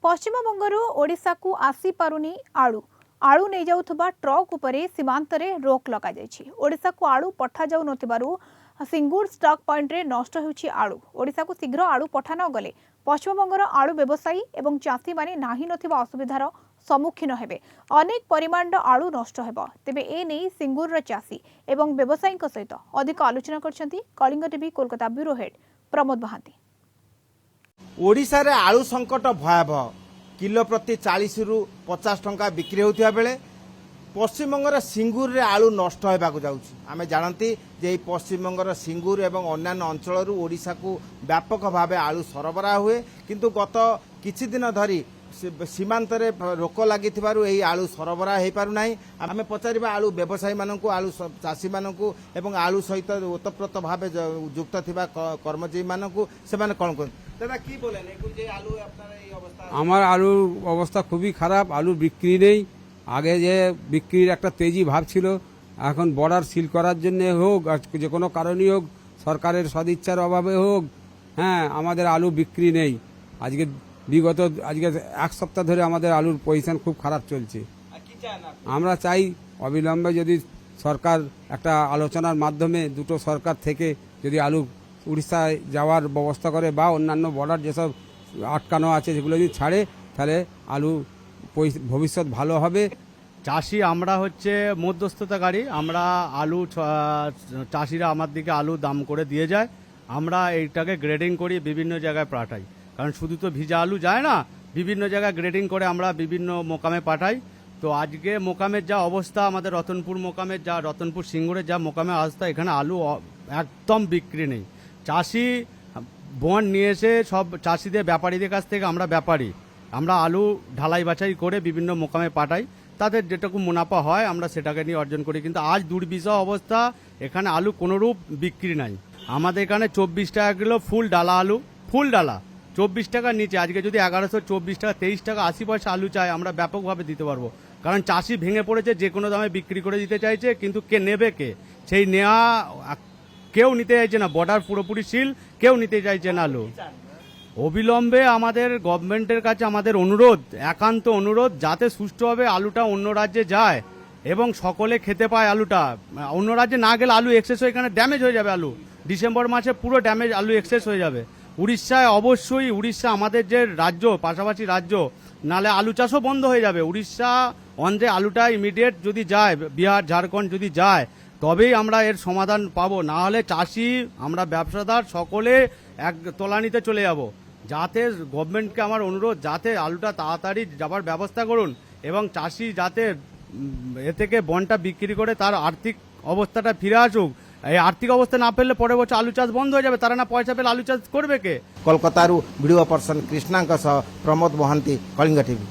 पश्चिमबंगरू ओडिशा को आसी पारुनी आलू आलू नहीं जाउथबा ट्रक उपरे सीमांतरे रोक लगा जायछि। ओडिशा को आलू पठा जाउ नथिबारु सिंगुर स्टॉक पॉइंट रे नष्ट होउछि आलू। ओडिशा को शीघ्र आलू पठा न गले पश्चिमबंगर आलू व्यवसायी एवं चाषी माने नाही नथिबा असुविधार सम्मुखीन हेबे। अनेक परिमाण आलू नष्ट हेबो। तेबे ए नै सिंगुर चाषी एवं व्यवसायी सहित अधिक आलोचना करछन्ती Kalinga TV Kolkata bureau head Pramod Mohanty. Odisha रे आलू संकट भयावह। किलो प्रति 40 रु 50 टंका बिक्री होता बेले पश्चिमबंगर सिंगुर रे आलू नष्ट होबाकू जाउछि। आमे जानती जे पश्चिमबंगर सिंगुर एवं अन्यान्य अंचल ओडिशा को व्यापक भावे आलू सरबराह हुए, किंतु गत किछि दिन धरी सीमांत रे रोक लगी आलू सरबराह हो पारु नाही। आमे पचारिबा आलू व्यवसायी मानकू, आलू चाषी मानकू एवं आलू सहित ओतप्रोत भावे युक्त थिबा कर्मजीवी मानकू से माने कोन कोन दादा की बोलेन जे आलू आपनार এই অবস্থা? আমার আলুর অবস্থা খুবই খারাপ। আলু বিক্রি নেই। আগে যে বিক্রির একটা তেজি ভাব ছিল, এখন বর্ডার সিল করার জন্য হোক, যে কোনো কারণেই হোক, সরকারের সদিচ্ছার অভাবে হোক, আমাদের আলু বিক্রি নেই। আজকে বিগত এক সপ্তাহ ধরে আমাদের আলুর পজিশন খুব খারাপ চলছে। আমরা চাই অবিলম্বে যদি সরকার একটা আলোচনার মাধ্যমে দুটো সরকার থেকে যদি আলু উড়িষ্যায় যাওয়ার ব্যবস্থা করে বা অন্যান্য বর্ডার যেসব আটকানো আছে সেগুলো যদি ছাড়ে, তাহলে আলু ভবিষ্যৎ ভালো হবে। চাষি আমরা হচ্ছে মধ্যস্থতাকারী। আমরা আলু চাষিরা আমার দিকে আলু দাম করে দিয়ে যায়। আমরা এইটাকে গ্রেডিং করি, বিভিন্ন জায়গায় পাঠাই। কারণ শুধু তো ভিজা আলু যায় না, বিভিন্ন জায়গায় গ্রেডিং করে আমরা বিভিন্ন মোকামে পাঠাই। তো আজকে মোকামের যা অবস্থা, আমাদের রতনপুর সিঙ্গুরের যা মোকামে অবস্থা, এখানে আলু একদম বিক্রি নেই। চাষি বন্ড নিয়ে এসে সব চাষিদের ব্যাপারীদের কাছ থেকে আমরা আলু ঢালাই বাছাই করে বিভিন্ন মোকামে পাঠাই। তাদের যেটুকু মুনাফা হয় আমরা সেটাকে নিয়ে অর্জন করি। কিন্তু আজ দুর্বিষহ অবস্থা, এখানে আলু কোনোরূপ বিক্রি নাই। আমাদের এখানে 24 টাকা কিলো ফুল ডালা আলু, ফুল ডালা 24 টাকার নিচে। আজকে যদি 1124 টাকা 23 টাকা 80 পয়সা আলু চাই, আমরা ব্যাপকভাবে দিতে পারবো। কারণ চাষি ভেঙে পড়েছে, যে কোনো দামে বিক্রি করে দিতে চাইছে, কিন্তু কে নেবে কে? সেই নেওয়া কেউ নিতে চাইছে না। বর্ডার পুরোপুরি সিল, কেউ নিতে চাইছে না আলু। অবিলম্বে আমাদের গভর্নমেন্টের কাছে আমাদের অনুরোধ, একান্ত অনুরোধ, যাতে সুষ্ঠুভাবে আলুটা অন্য রাজ্যে যায় এবং সকলে খেতে পায় আলুটা। অন্য রাজ্যে না গেলে আলু এক্সেস হয়ে এখানে ড্যামেজ হয়ে যাবে। আলু ডিসেম্বর মাসে পুরো ড্যামেজ, আলু এক্সেস হয়ে যাবে। উড়িষ্যায় অবশ্যই, উড়িষ্যা আমাদের যে রাজ্য, পাশাপাশি রাজ্য, নালে আলু চাষও বন্ধ হয়ে যাবে। উড়িষ্যা অন্ধ্রে আলুটা ইমিডিয়েট যদি যায়, বিহার ঝাড়খণ্ড যদি যায়, তবেই আমরা এর সমাধান পাবো। না হলে চাষি, আমরা ব্যবসাদার সকলে এক তলানিতে চলে যাব। যাতে গভর্নমেন্টকে আমার অনুরোধ, যাতে আলুটা তাড়াতাড়ি যাবার ব্যবস্থা করুন এবং চাষি যাতে এ থেকে বনটা বিক্রি করে তার আর্থিক অবস্থাটা ফিরে আসুক। এই আর্থিক অবস্থা না পেলে পরের বছর আলু চাষ বন্ধ হয়ে যাবে। তারা না পয়সা পেলে আলু চাষ করবে কে? কলকাতারু ভিডিও পার্সন কৃষ্ণাঙ্ক সহ প্রমোদ মহান্তি, কলিঙ্গ টিভি।